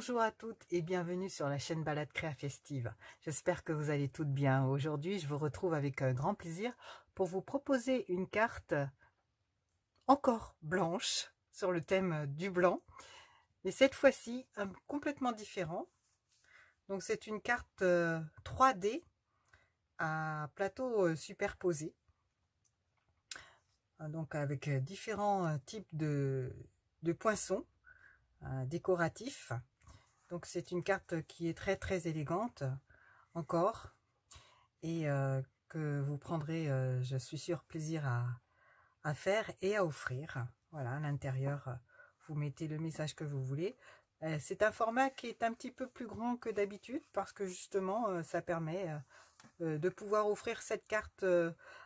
Bonjour à toutes et bienvenue sur la chaîne Balade Créa Festive. J'espère que vous allez toutes bien. Aujourd'hui, je vous retrouve avec grand plaisir pour vous proposer une carte encore blanche sur le thème du blanc. Mais cette fois-ci, complètement différent. Donc c'est une carte 3D à plateau superposé. Donc avec différents types de poinçons décoratifs. Donc c'est une carte qui est très élégante encore et que vous prendrez, je suis sûre, plaisir à faire et à offrir. Voilà, à l'intérieur, vous mettez le message que vous voulez. C'est un format qui est un petit peu plus grand que d'habitude parce que justement, ça permet de pouvoir offrir cette carte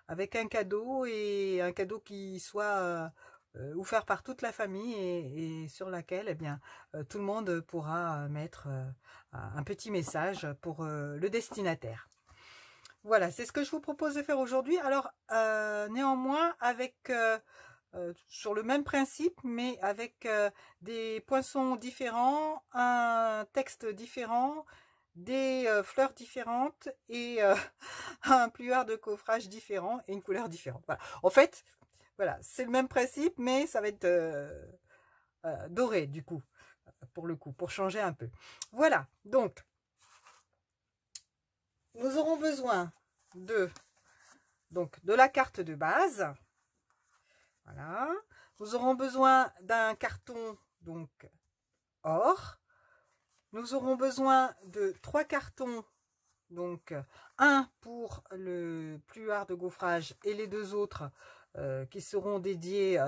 avec un cadeau et un cadeau qui soit offert par toute la famille et sur laquelle eh bien, tout le monde pourra mettre un petit message pour le destinataire. Voilà, c'est ce que je vous propose de faire aujourd'hui. Alors, néanmoins, avec sur le même principe, mais avec des poinçons différents, un texte différent, des fleurs différentes et un plieur de coffrage différent et une couleur différente. Voilà. En fait, voilà, c'est le même principe, mais ça va être doré du coup, pour changer un peu. Voilà, donc, nous aurons besoin de la carte de base. Voilà. Nous aurons besoin d'un carton, donc, or. Nous aurons besoin de 3 cartons, donc un pour le plieur de gaufrage et les 2 autres qui seront dédiés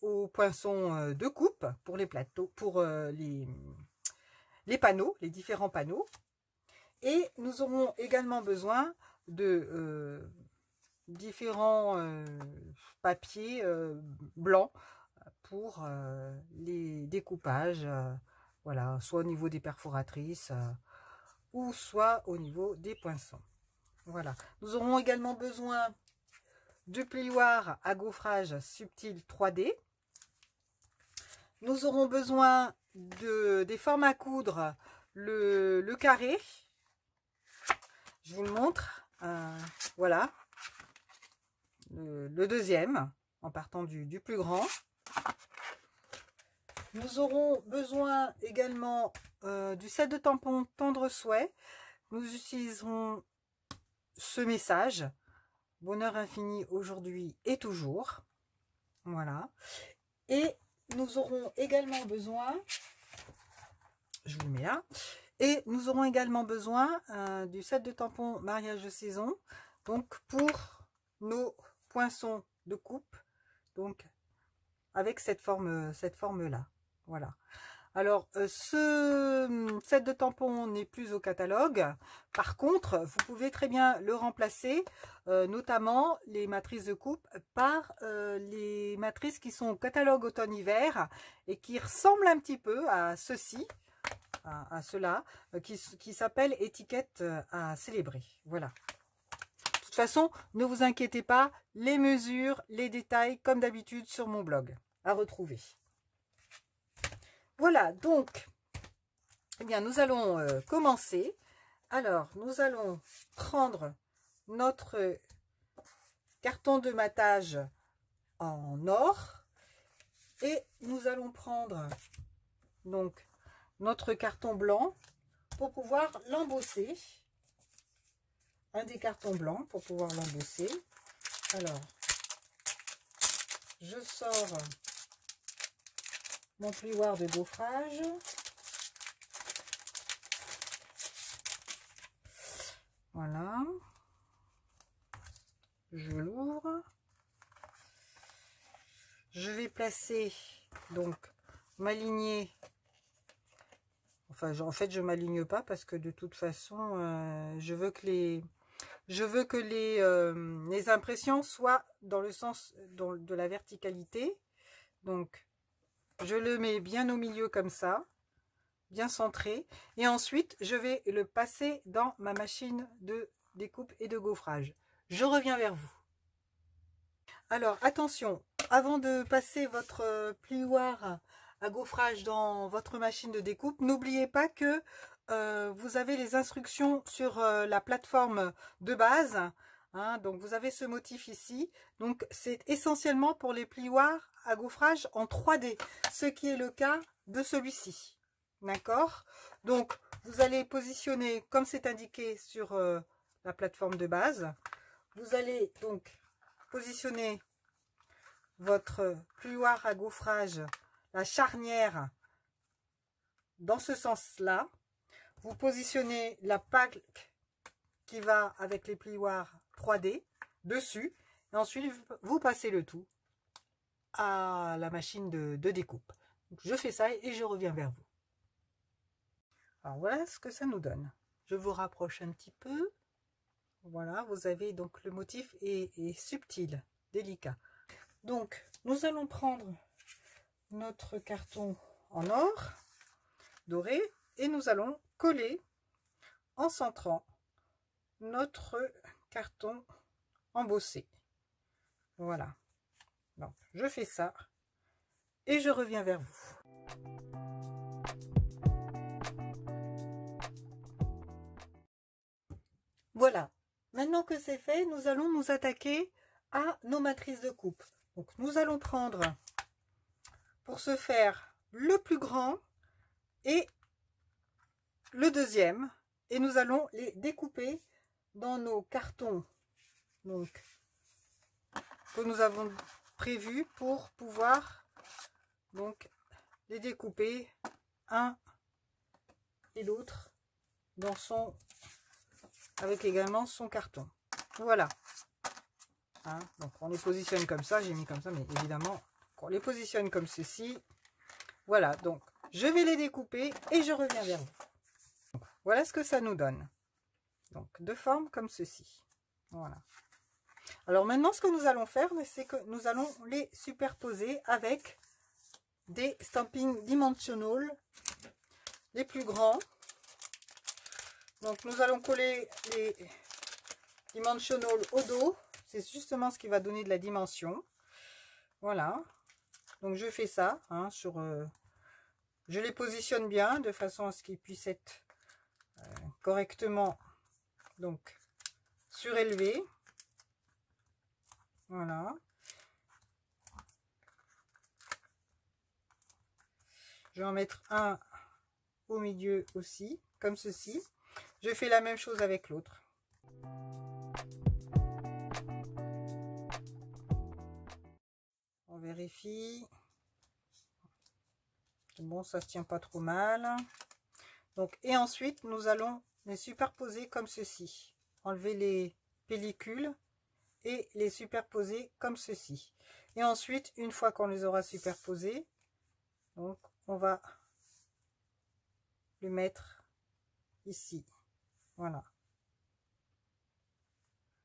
aux poinçons de coupe pour les plateaux, pour les panneaux, les différents panneaux. Et nous aurons également besoin de différents papiers blancs pour les découpages, voilà, soit au niveau des perforatrices ou soit au niveau des poinçons. Voilà. Nous aurons également besoin du plioir à gaufrage subtil 3D. Nous aurons besoin des formes à coudre, le carré. Je vous le montre. Voilà. Le deuxième, en partant du plus grand. Nous aurons besoin également du set de tampons tendre souhait. Nous utiliserons ce message. Bonheur infini aujourd'hui et toujours. Voilà. Et nous aurons également besoin, je vous le mets là, et nous aurons également besoin du set de tampons mariage de saison, donc pour nos poinçons de coupe, donc avec cette forme là. Voilà. Alors, ce set de tampons n'est plus au catalogue. Par contre, vous pouvez très bien le remplacer, notamment les matrices de coupe, par les matrices qui sont au catalogue automne-hiver et qui ressemblent un petit peu à ceci, à cela, qui s'appelle étiquette à célébrer. Voilà. De toute façon, ne vous inquiétez pas, les mesures, les détails, comme d'habitude, sur mon blog, à retrouver. Voilà, donc, eh bien, nous allons commencer. Alors, nous allons prendre notre carton de matage en or et nous allons prendre donc notre carton blanc pour pouvoir l'embosser. Un des cartons blancs pour pouvoir l'embosser. Alors, je sors mon plioir de gaufrage. Voilà. Je l'ouvre. Je vais placer donc ma lignée. Enfin, en fait, je m'aligne pas parce que de toute façon, je veux que les impressions soient dans le sens de la verticalité. Donc, je le mets bien au milieu comme ça, bien centré. Et ensuite, je vais le passer dans ma machine de découpe et de gaufrage. Je reviens vers vous. Alors, attention, avant de passer votre plioir à gaufrage dans votre machine de découpe, n'oubliez pas que vous avez les instructions sur la plateforme de base. Hein, donc vous avez ce motif ici. Donc c'est essentiellement pour les plioirs à gaufrage en 3D, ce qui est le cas de celui-ci. D'accord? Donc vous allez positionner comme c'est indiqué sur la plateforme de base. Vous allez donc positionner votre plioir à gaufrage, la charnière, dans ce sens-là. Vous positionnez la plaque qui va avec les plioirs 3D dessus. Et ensuite, vous passez le tout à la machine de découpe. Donc, je fais ça et je reviens vers vous. Alors, voilà ce que ça nous donne. Je vous rapproche un petit peu. Voilà, vous avez donc le motif est subtil, délicat. Donc, nous allons prendre notre carton en or doré et nous allons coller en centrant notre carton embossé. Voilà. Donc, je fais ça et je reviens vers vous. Voilà. Maintenant que c'est fait, nous allons nous attaquer à nos matrices de coupe. Donc, nous allons prendre, pour ce faire, le plus grand et le deuxième. Et nous allons les découper dans nos cartons donc, que nous avons prévus pour pouvoir donc les découper un et l'autre dans son avec également son carton. Voilà. Hein, donc on les positionne comme ça, j'ai mis comme ça, mais évidemment on les positionne comme ceci. Voilà, donc je vais les découper et je reviens vers vous. Donc, voilà ce que ça nous donne. Donc de forme comme ceci. Voilà. Alors maintenant ce que nous allons faire, c'est que nous allons les superposer avec des stamping dimensional les plus grands. Donc nous allons coller les dimensional au dos. C'est justement ce qui va donner de la dimension. Voilà. Donc je fais ça hein, sur je les positionne bien de façon à ce qu'ils puissent être correctement donc surélevés. Voilà. Je vais en mettre un au milieu aussi, comme ceci. Je fais la même chose avec l'autre. On vérifie. Bon, ça se tient pas trop mal. Donc, et ensuite, nous allons les superposer comme ceci. Enlever les pellicules et les superposer comme ceci. Et ensuite, une fois qu'on les aura superposés, donc on va le mettre ici. Voilà.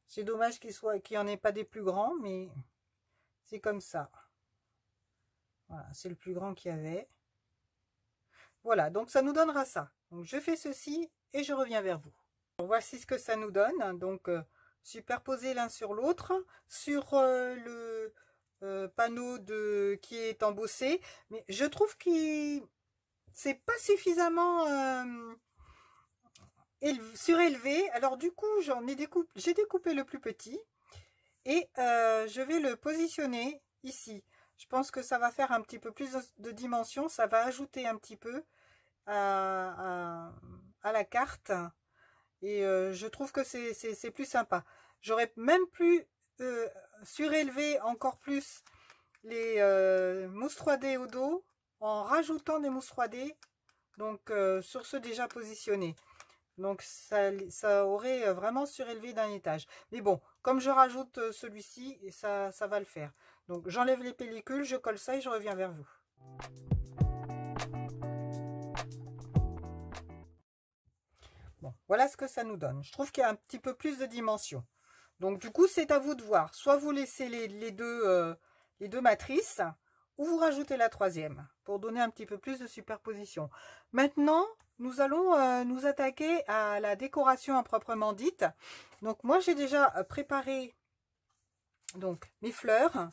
C'est dommage qu'il n'y en ait pas des plus grands, mais c'est comme ça. Voilà, c'est le plus grand qu'il y avait. Voilà, donc ça nous donnera ça. Donc je fais ceci et je reviens vers vous. Alors, voici ce que ça nous donne. Donc superposer l'un sur l'autre, sur le panneau qui est embossé. Mais je trouve que c'est pas suffisamment surélevé. Alors du coup, j'ai découpé le plus petit et je vais le positionner ici. Je pense que ça va faire un petit peu plus de dimension, ça va ajouter un petit peu à la carte et je trouve que c'est plus sympa. J'aurais même pu surélever encore plus les mousses 3D au dos en rajoutant des mousses 3D donc sur ceux déjà positionnés. Donc ça aurait vraiment surélevé d'un étage. Mais bon, comme je rajoute celui-ci, ça va le faire. Donc j'enlève les pellicules, je colle ça et je reviens vers vous. Bon, voilà ce que ça nous donne. Je trouve qu'il y a un petit peu plus de dimension. Donc du coup, c'est à vous de voir. Soit vous laissez les deux matrices, ou vous rajoutez la troisième pour donner un petit peu plus de superposition. Maintenant, nous allons nous attaquer à la décoration à proprement dite. Donc moi, j'ai déjà préparé donc mes fleurs.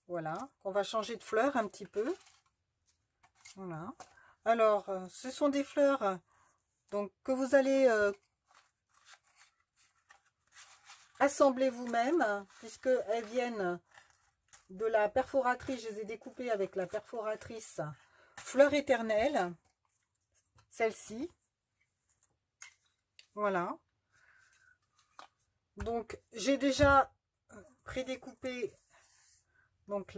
Voilà, on va changer de fleurs un petit peu. Voilà. Alors, ce sont des fleurs donc que vous allez assembler vous-même, puisqu'elles viennent de la perforatrice. Je les ai découpées avec la perforatrice Fleur Éternelle. Celle-ci. Voilà. Donc, j'ai déjà prédécoupé donc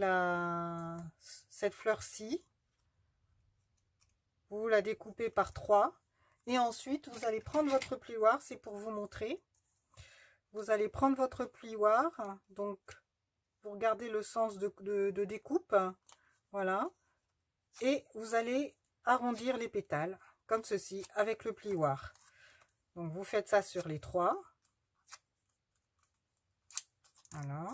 cette fleur-ci. Vous la découpez par 3. Et ensuite, vous allez prendre votre plioir. C'est pour vous montrer. Vous allez prendre votre plioir. Donc, vous regardez le sens de découpe. Voilà. Et vous allez arrondir les pétales. Comme ceci, avec le plioir. Donc, vous faites ça sur les 3. Voilà.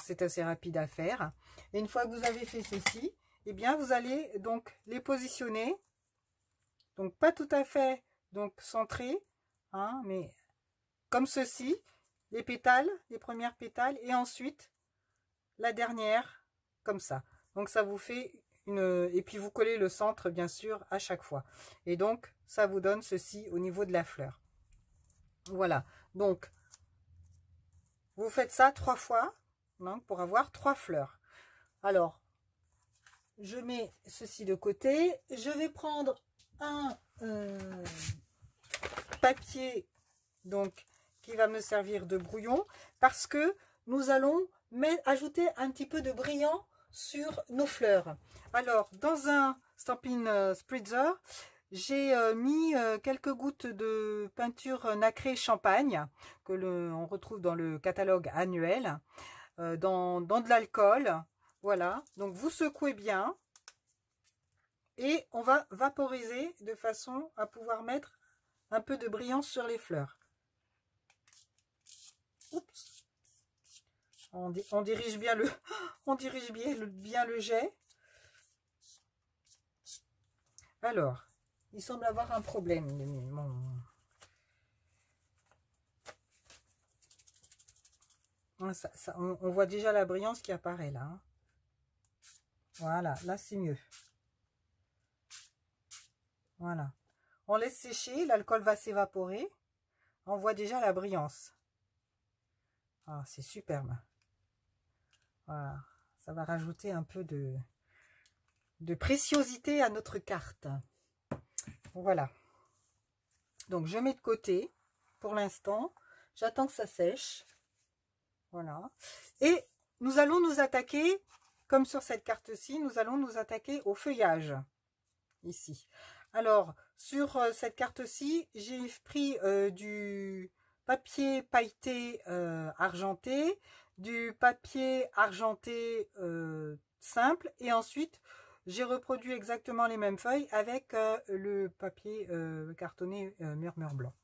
C'est assez rapide à faire. Et une fois que vous avez fait ceci, eh bien vous allez donc les positionner. Donc pas tout à fait donc centrés, hein, mais comme ceci, les pétales, les premières pétales, et ensuite la dernière, comme ça. Donc ça vous fait une... Et puis vous collez le centre, bien sûr, à chaque fois. Et donc, ça vous donne ceci au niveau de la fleur. Voilà. Donc, vous faites ça 3 fois, donc, pour avoir 3 fleurs. Alors, je mets ceci de côté. Je vais prendre un papier donc qui va me servir de brouillon, parce que nous allons ajouter un petit peu de brillant sur nos fleurs. Alors, dans un Stampin' Spritzer, j'ai mis quelques gouttes de peinture nacrée champagne que on retrouve dans le catalogue annuel, dans de l'alcool. Voilà, donc vous secouez bien et on va vaporiser de façon à pouvoir mettre un peu de brillant sur les fleurs. Oups. On dirige bien bien le jet. Alors, il semble avoir un problème. On voit déjà la brillance qui apparaît là. Hein. Voilà, là c'est mieux. Voilà. On laisse sécher, l'alcool va s'évaporer. On voit déjà la brillance. Ah, c'est superbe. Voilà. Ça va rajouter un peu de préciosité à notre carte. Voilà. Donc, je mets de côté pour l'instant. J'attends que ça sèche. Voilà. Et nous allons nous attaquer, comme sur cette carte-ci, nous allons nous attaquer au feuillage. Ici. Alors, sur cette carte-ci, j'ai pris du papier pailleté argenté, du papier argenté simple, et ensuite, j'ai reproduit exactement les mêmes feuilles avec le papier cartonné murmure blanc.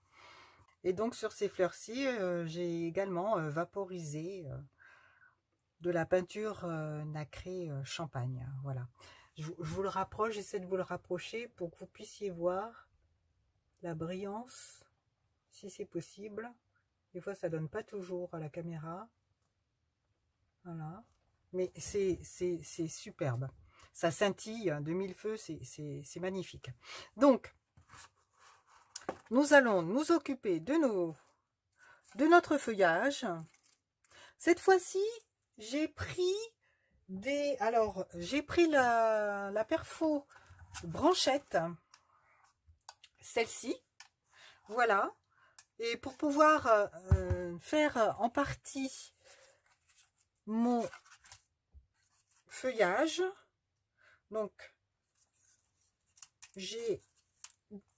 Et donc, sur ces fleurs-ci, j'ai également vaporisé de la peinture nacrée champagne. Voilà. Je vous le rapproche, j'essaie de vous le rapprocher pour que vous puissiez voir la brillance, si c'est possible. Des fois, ça donne pas toujours à la caméra. Voilà. Mais c'est superbe. Ça scintille de mille feux, c'est magnifique. Donc, nous allons nous occuper de notre feuillage. Cette fois-ci, j'ai pris j'ai pris la perfo branchette, celle-ci, voilà, et pour pouvoir faire en partie mon feuillage, donc j'ai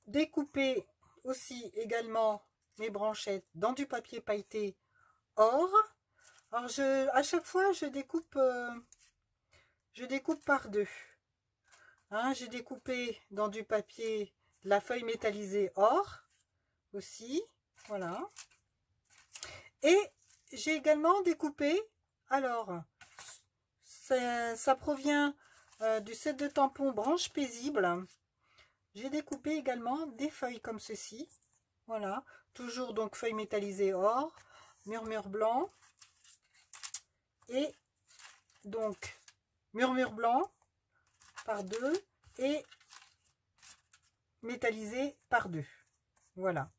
découpé aussi également mes branchettes dans du papier pailleté or. Alors à chaque fois je découpe par 2. Hein, j'ai découpé dans du papier la feuille métallisée or aussi, voilà. Et j'ai également découpé, alors ça provient du set de tampons branche paisible. J'ai découpé également des feuilles comme ceci, voilà, toujours donc feuille métallisée or, murmure blanc, et donc murmure blanc par 2 et métallisé par 2. Voilà.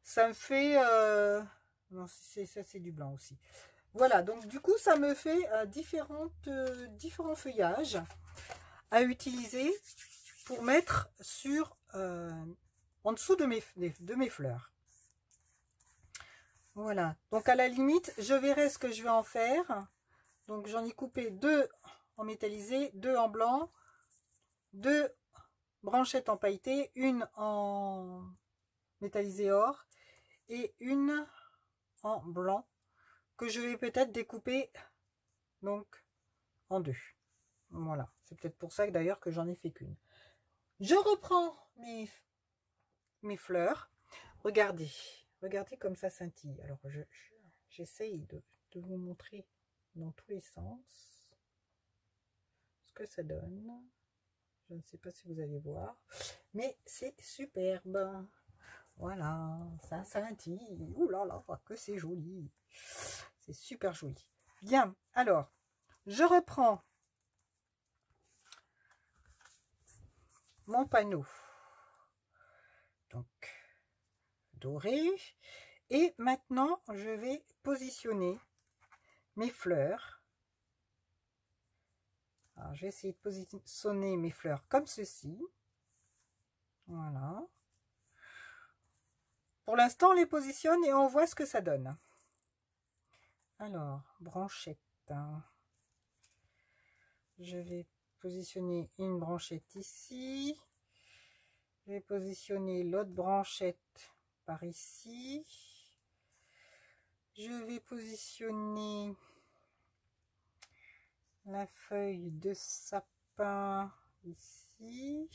Ça me fait... non, ça c'est du blanc aussi. Voilà, donc du coup, ça me fait différents feuillages à utiliser pour mettre sur en dessous de mes fleurs. Voilà, donc à la limite, je verrai ce que je vais en faire. Donc j'en ai coupé 2 en métallisé, 2 en blanc, 2 branchettes en pailleté, une en métallisé or et une en blanc que je vais peut-être découper donc en 2. Voilà, c'est peut-être pour ça que d'ailleurs que j'en ai fait qu'une. Je reprends mes fleurs. Regardez comme ça scintille. Alors j'essaye de vous montrer dans tous les sens ce que ça donne. Je ne sais pas si vous allez voir, mais c'est superbe. Voilà, ça scintille. Ouh là là, que c'est joli. C'est super joli. Bien, alors, je reprends mon panneau. Donc, doré. Et maintenant, je vais positionner mes fleurs. Alors, je vais essayer de positionner mes fleurs comme ceci. Voilà. Pour l'instant, on les positionne et on voit ce que ça donne. Alors, branchette. Je vais positionner une branchette ici. Je vais positionner l'autre branchette par ici. Je vais positionner la feuille de sapin ici.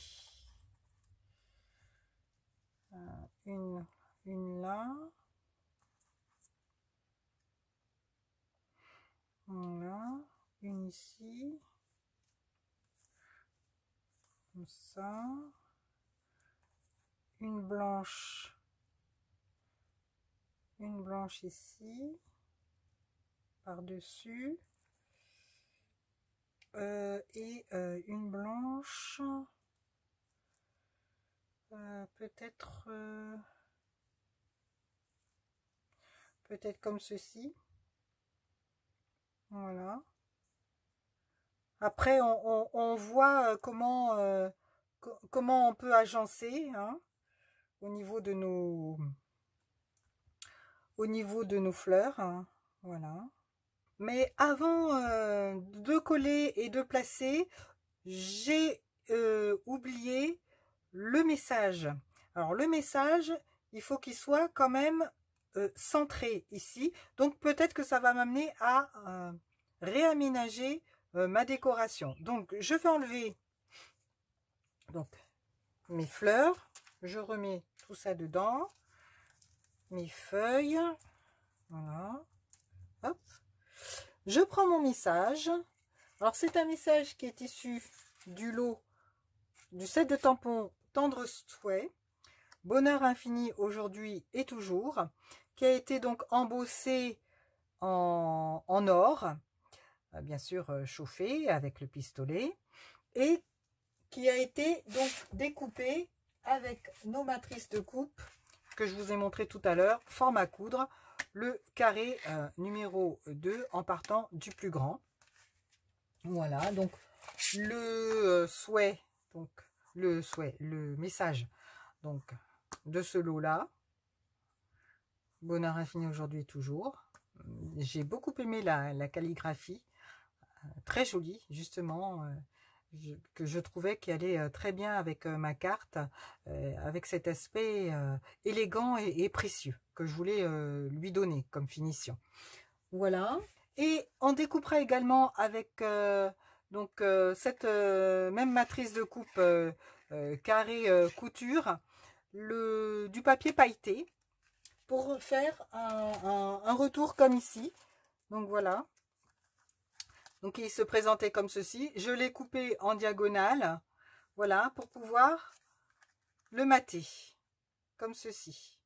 Une là. Voilà. Une ici. Comme ça. Une blanche ici. Par-dessus. Et une blanche. Peut-être comme ceci. Voilà. Après, on voit comment on peut agencer, hein, au niveau de nos fleurs, hein, voilà. Mais avant de coller et de placer, j'ai oublié le message. Alors le message, il faut qu'il soit quand même centré ici. Donc peut-être que ça va m'amener à réaménager ma décoration. Donc je vais enlever donc mes fleurs. Je remets tout ça dedans. Mes feuilles. Voilà. Hop. Je prends mon message. Alors c'est un message qui est issu du lot du set de tampons Tendre Souhait, bonheur infini aujourd'hui et toujours, qui a été donc embossé en or, bien sûr chauffé avec le pistolet, et qui a été donc découpé avec nos matrices de coupe que je vous ai montré tout à l'heure, format coudre, le carré numéro 2 en partant du plus grand. Voilà, donc le souhait, donc le message donc de ce lot là, bonheur infini aujourd'hui et toujours. J'ai beaucoup aimé la calligraphie, très jolie justement, que je trouvais qui allait très bien avec ma carte, avec cet aspect élégant et précieux que je voulais lui donner comme finition. Voilà, et on découpera également avec cette même matrice de coupe carré couture du papier pailleté pour faire un retour comme ici. Donc voilà, donc il se présentait comme ceci. Je l'ai coupé en diagonale, voilà, pour pouvoir le mater comme ceci.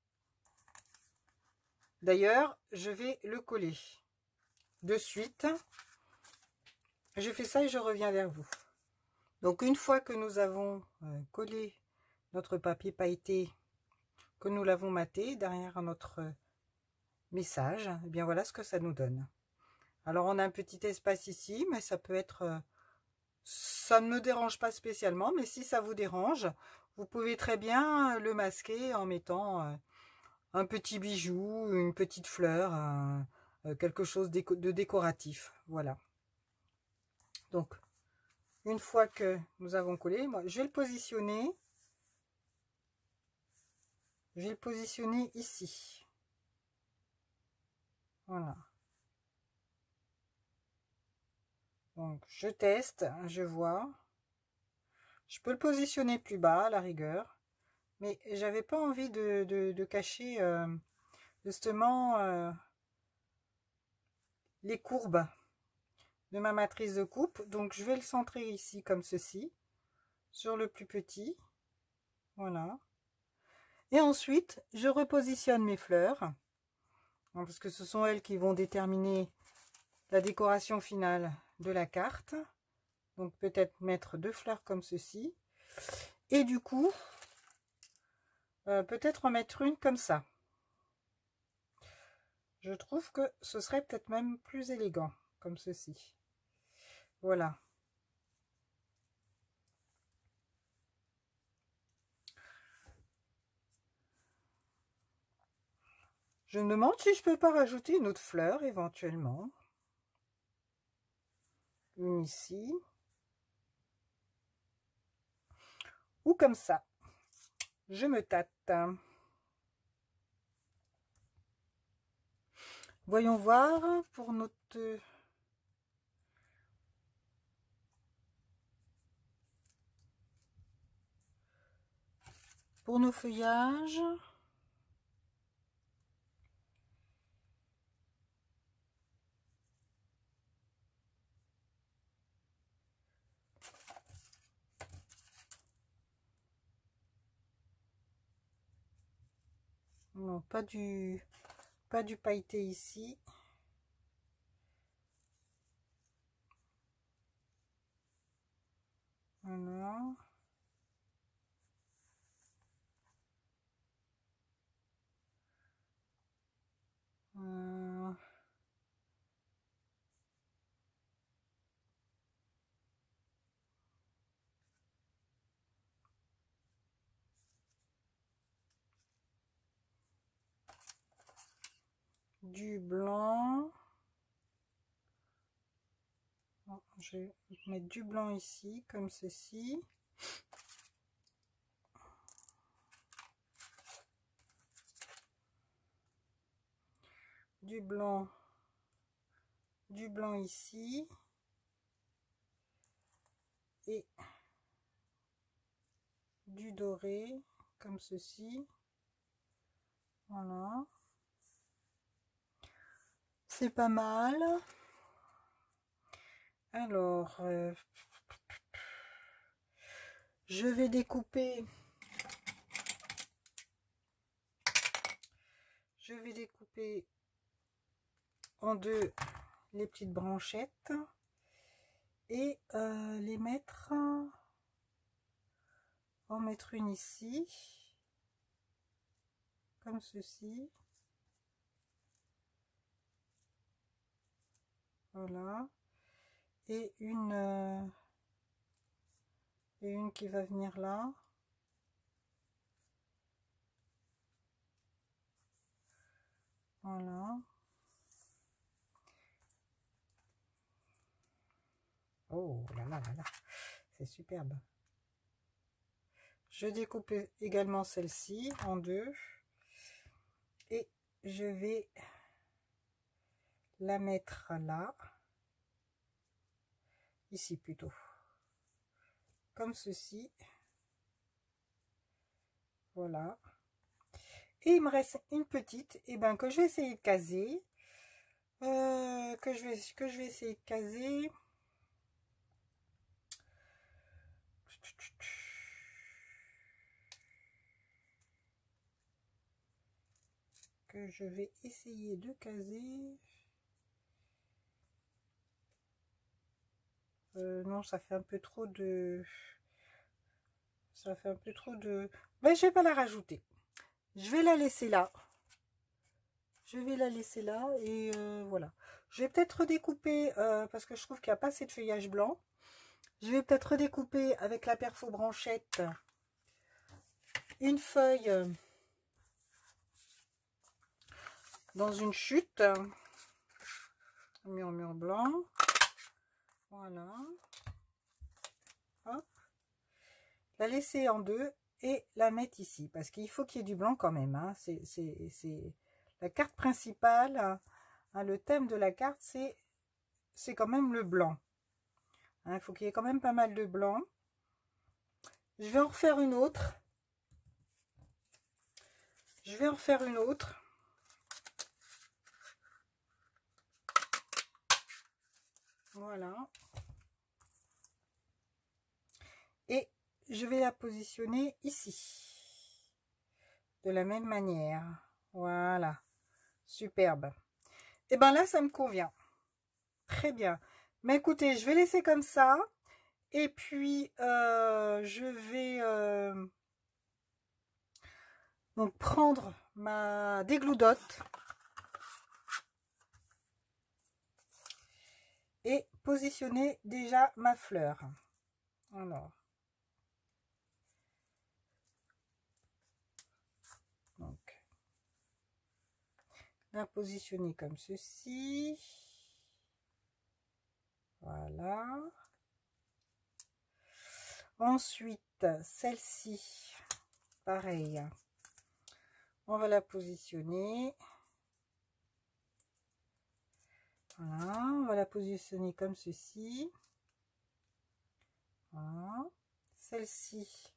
D'ailleurs je vais le coller. de suite. Je fais ça et je reviens vers vous. Donc une fois que nous avons collé notre papier pailleté, que nous l'avons maté derrière notre message, eh bien voilà ce que ça nous donne. Alors on a un petit espace ici, mais ça peut être... ça ne me dérange pas spécialement, mais si ça vous dérange, vous pouvez très bien le masquer en mettant un petit bijou, une petite fleur, quelque chose de décoratif. Voilà. Donc, une fois que nous avons collé, moi, je vais le positionner. Je vais le positionner ici. Voilà. Donc, je teste, je vois. Je peux le positionner plus bas, à la rigueur. Mais j'avais pas envie de cacher justement les courbes de ma matrice de coupe. Donc, je vais le centrer ici, comme ceci, sur le plus petit. Voilà. Et ensuite, je repositionne mes fleurs, parce que ce sont elles qui vont déterminer la décoration finale de la carte. Donc peut-être mettre 2 fleurs comme ceci. Et du coup, peut-être en mettre une comme ça. Je trouve que ce serait peut-être même plus élégant, comme ceci. Voilà. Je me demande si je peux pas rajouter une autre fleur, éventuellement. Une ici. Ou comme ça. Je me tâte. Voyons voir pour notre... Pour nos feuillages. Non, pas du pailleté ici. Voilà. Du blanc. Je vais mettre du blanc ici, comme ceci. Du blanc ici. Et du doré, comme ceci. Voilà. C'est pas mal. Alors, je vais découper. Je vais découper en deux les petites branchettes et les mettre, en mettre une ici, comme ceci. Voilà. Et une qui va venir là. Voilà. Oh là là là là, c'est superbe. Je découpe également celle-ci en deux. Et je vais la mettre là. Ici plutôt. Comme ceci. Voilà. Et il me reste une petite, et ben que je vais essayer de caser. Que je vais essayer de caser. Que je vais essayer de caser. Non, ça fait un peu trop de... Ça fait un peu trop de... Mais je vais pas la rajouter. Je vais la laisser là. Je vais la laisser là et voilà. Je vais peut-être redécouper parce que je trouve qu'il n'y a pas assez de feuillage blanc. Je vais peut-être redécouper avec la perfo branchette une feuille dans une chute. Mur blanc. Voilà. Hop. La laisser en deux et la mettre ici parce qu'il faut qu'il y ait du blanc quand même. Hein. C'est la carte principale. Hein, le thème de la carte, c'est quand même le blanc. Hein, il faut qu'il y ait quand même pas mal de blanc. Je vais en refaire une autre. Je vais en refaire une autre. Voilà. Et je vais la positionner ici. De la même manière. Voilà. Superbe. Et bien là, ça me convient. Très bien. Mais écoutez, je vais laisser comme ça. Et puis, je vais donc prendre ma dégloudotte et positionner déjà ma fleur. Alors, donc, la positionner comme ceci. Voilà. Ensuite, celle-ci, pareil. On va la positionner. Voilà, on va la positionner comme ceci. Voilà. Celle-ci.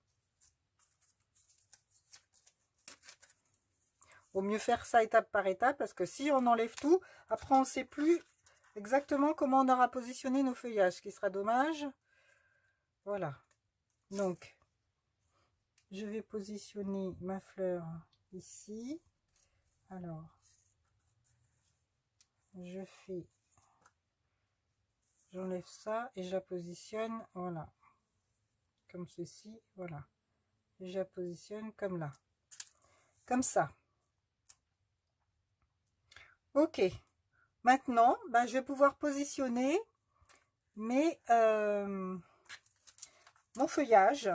Vaut mieux faire ça étape par étape parce que si on enlève tout, après on ne sait plus exactement comment on aura positionné nos feuillages, ce qui sera dommage. Voilà. Donc, je vais positionner ma fleur ici. Alors, j'enlève ça et je la positionne, voilà, comme ceci, voilà. Et je la positionne comme là, comme ça. Ok. Maintenant, ben, je vais pouvoir positionner mon feuillage.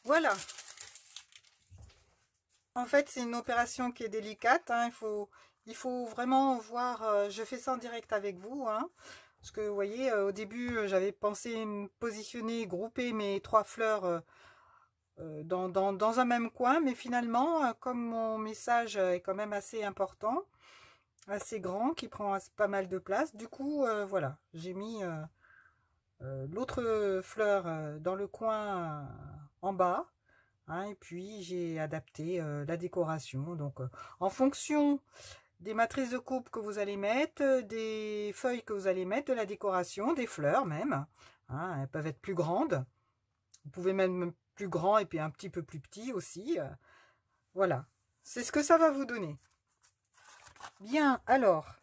Voilà. En fait, c'est une opération qui est délicate. Hein. Il faut vraiment voir. Je fais ça en direct avec vous. Hein. Parce que vous voyez, au début, j'avais pensé me positionner, grouper mes 3 fleurs dans un même coin. Mais finalement, comme mon message est quand même assez important, assez grand, qui prend pas mal de place, du coup, voilà, j'ai mis l'autre fleur dans le coin en bas. Hein, et puis j'ai adapté la décoration. Donc en fonction des matrices de coupe que vous allez mettre, des feuilles que vous allez mettre, de la décoration, des fleurs même. Hein, elles peuvent être plus grandes. Vous pouvez même plus grand et puis un petit peu plus petit aussi. Voilà, c'est ce que ça va vous donner. Bien, alors,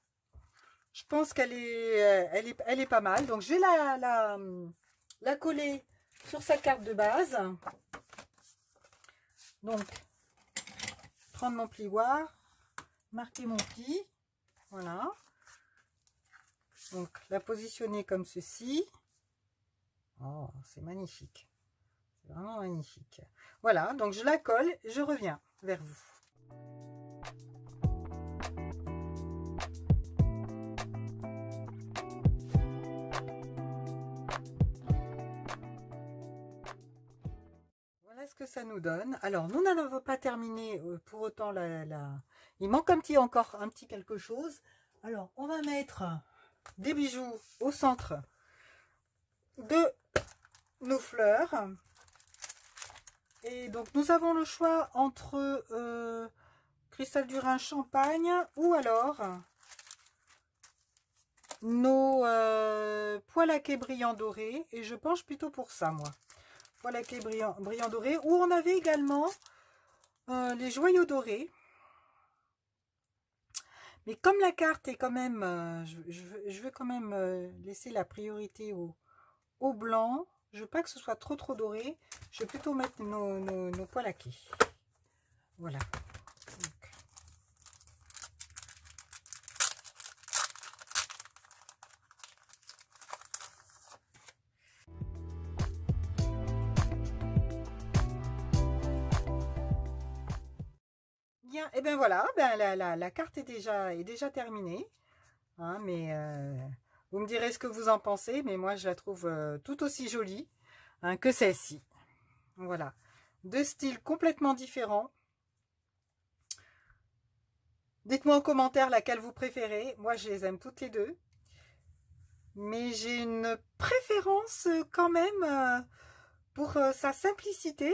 je pense qu'elle est pas mal. Donc je vais la coller sur sa carte de base. Donc, prendre mon plioir, marquer mon pli, voilà. Donc, la positionner comme ceci. Oh, c'est magnifique. C'est vraiment magnifique. Voilà, donc je la colle, je reviens vers vous. Voilà ce que ça nous donne. Alors, nous n'avons pas terminé pour autant il manque encore un petit quelque chose. Alors, on va mettre des bijoux au centre de nos fleurs. Et donc, nous avons le choix entre cristal du Rhin champagne ou alors nos pois laqués brillants dorés. Et je penche plutôt pour ça, moi. Pois laqués brillants dorés. Où on avait également les joyaux dorés. Mais comme la carte est quand même, je veux quand même laisser la priorité au blanc. Je veux pas que ce soit trop doré. Je vais plutôt mettre nos pois laqués. Voilà. Donc. Bien, et bien voilà, ben la carte est déjà terminée. Hein, mais vous me direz ce que vous en pensez, mais moi je la trouve tout aussi jolie hein, que celle-ci. Voilà, deux styles complètement différents. Dites-moi en commentaire laquelle vous préférez. Moi je les aime toutes les deux. Mais j'ai une préférence quand même pour sa simplicité,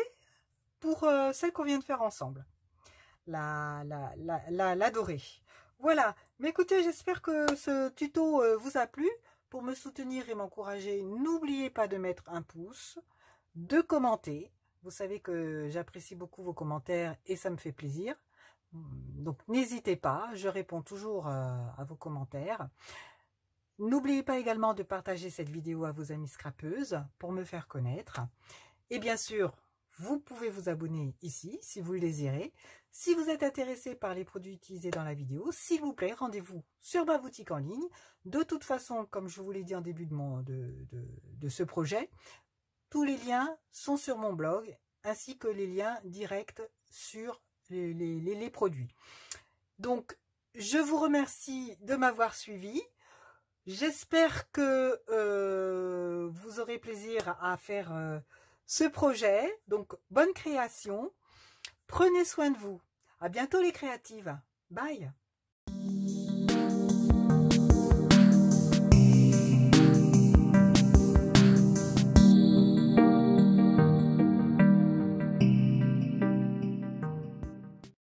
pour celle qu'on vient de faire ensemble. La dorée. Voilà, mais écoutez, j'espère que ce tuto vous a plu. Pour me soutenir et m'encourager, n'oubliez pas de mettre un pouce, de commenter. Vous savez que j'apprécie beaucoup vos commentaires et ça me fait plaisir. Donc n'hésitez pas, je réponds toujours à vos commentaires. N'oubliez pas également de partager cette vidéo à vos amis scrapeuses pour me faire connaître. Et bien sûr, vous pouvez vous abonner ici si vous le désirez. Si vous êtes intéressé par les produits utilisés dans la vidéo, s'il vous plaît, rendez-vous sur ma boutique en ligne. De toute façon, comme je vous l'ai dit en début de ce projet, tous les liens sont sur mon blog, ainsi que les liens directs sur les produits. Donc, je vous remercie de m'avoir suivi. J'espère que vous aurez plaisir à faire ce projet. Donc, bonne création. Prenez soin de vous. À bientôt les créatives. Bye.